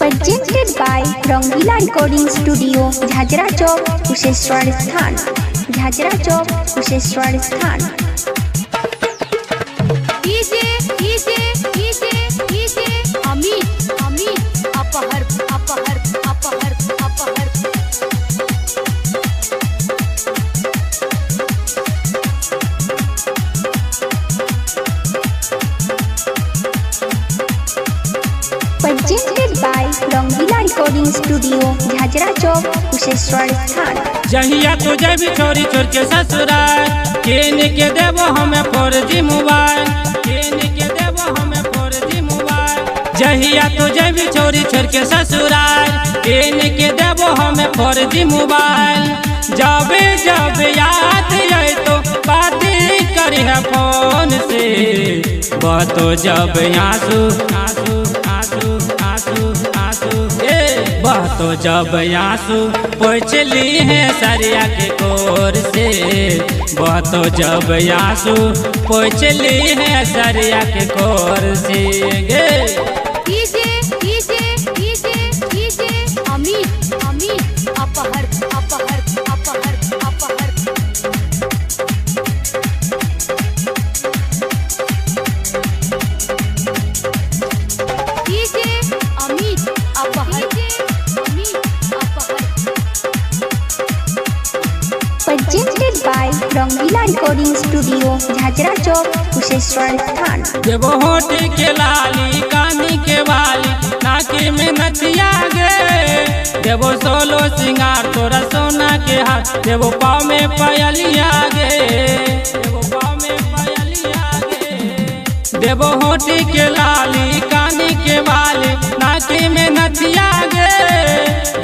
Presented by Rangila recording studio Jhajra chowk Kusheshwar Sthan Jhajra chowk Kusheshwar Sthan. DJ DJ DJ DJ Amit Amit अपहर अपहर अपहर अपहर। Presented by Rangila recording studio Jhajra chowk Kusheshwar Sthan. जहिया तुझे भी छोरी छोड़ के ससुराल केन के देवो हमें 4G मोबाइल केन के देवो हमें 4G मोबाइल। जहिया तुझे भी छोरी छोड़ के ससुराल केन के देवो हमें 4G मोबाइल। जब जब याद आए तो बात करी है फोन से बातो जब आंसू आंसू आंसू आंसू आंसू बातो जब आंसू पोछली है सरिया के कोर से बातो जब आंसू पोछली है सरिया के कोर से गे। DJ DJ DJ DJ Amit Amit अपहर अपहर अपहर अपहर। डीजे अमित अपहर अमित अपहर। Presented by Rangila recording studio Jhajra chowk Kusheshwar Sthan. देवो होठ के लाली कानी के वाली नाकी में नथिया गे देवो सोलो सिंगार तोरा सोना के हाथ देवो पाँव में पायलिया गे देवो पाँव में पायलिया गे। देवो होठ के लाली कानी के वाली नाकी में नथिया गे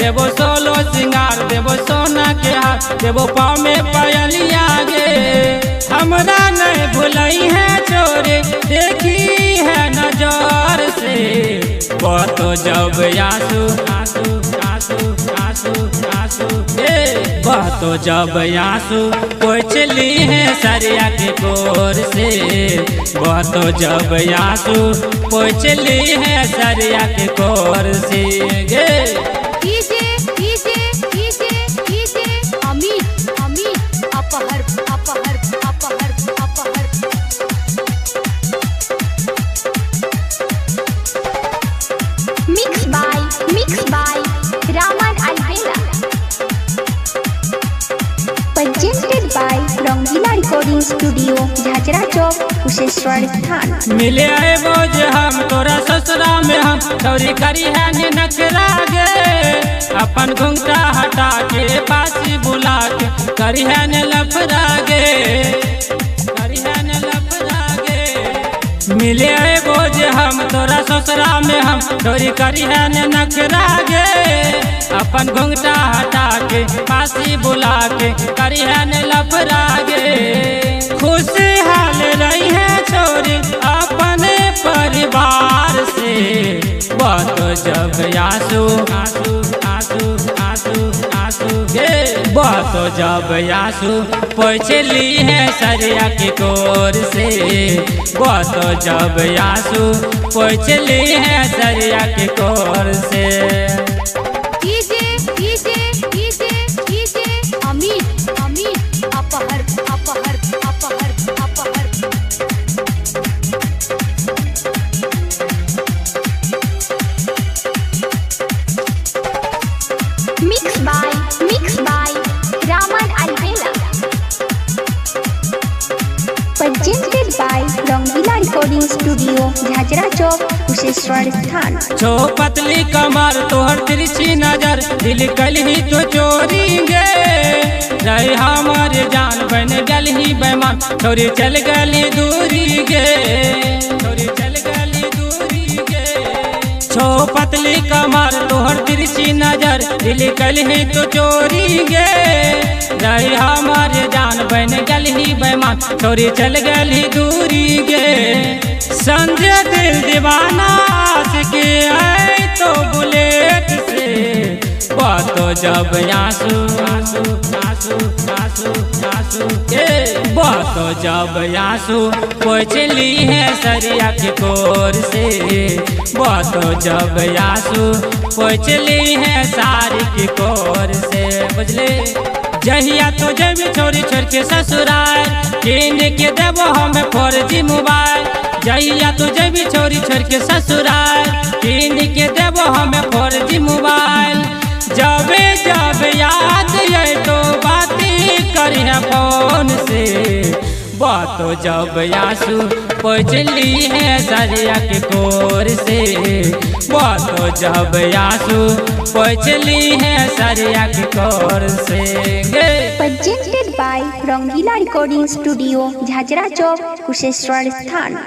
देवो सोलो सिंगार देवो सोना के हाथ देवो पाँव में पायलिया गे। हमरा नहीं भुलई है चोरे देखी है नजर से बातो जब आंसू आंसू आंसू आंसू आंसू बातो जब आंसू पोछली है सरिया के कोर से बातो जब आंसू पोछली है सरिया के कोर से गे। DJ DJ DJ DJ Amit Amit अपहर अपहर अपहर अपहर। Mix by Raman Albela। Presented by Rangila recording studio Jhajra chowk Kusheshwar Sthan. मिले आए बोझ हम तोरा ससुरा में हम चोरी करी है ने नखरा गे अपन घुंघटा हटा के पासी बुला के करी है ने लफरा गे करी है ने लफरा गे। मिले आए बोझ हम तोरा ससुरा में हम चोरी करी है ने नखरा गे अपन घुंघटा हटा के पासी बुला के करी है ने लफरा गे। खुशहाल रही है छोरी अपने परिवार से बातो जब आंसू आंसू आंसू आंसू आंसू गे बातो जब आंसू पोछली है सरिया के कोर से बातो जब आंसू पोछली है सरिया के कोर से। DJ DJ DJ DJ Amit Amit अपहर अपहर अपहर अपहर। Mix by Raman Albela। Presented by Rangila recording studio Jhajra chowk Kusheshwar Sthan. छो पतली कमर तोहर तिरछी नजर दिल कलही तो चोरी गे रही हमार जान बन गलही बेमान छोरी चल गली दूरी गे छोरी चल गली दूरी गे। छो पतली कमर तोहर तिरछी नजर दिल कलही तो चोरी गे रही हमार जान बन गलही बेमान छोरी चल गली दूरी गे। संजय दिल दीवाना के आए तो बुलेट से बतो जब आंसू आंसू आंसू आंसू आंसू बतो जब आंसू पोछली है सरिया के कोर से, बतो जब आंसू पोछली है साड़ी की कोर से। बुझले जहिया तो जब छोरी छोड़ के ससुराल किन के देबो हमें 4G मोबाइल, जहिया तो जब छोरी छोड़ के ससुराल किन के देबो हमें 4G मोबाइल। जब जब याद आए तो बातें करी है फोन से, बतो जब आंसू पोछली है सरिया के कोर से, बतो जब आंसू पोछली है सरिया के कोर से। Presented by Rangila Recording Studio, Jhajra Chowk, Kusheshwar Sthan।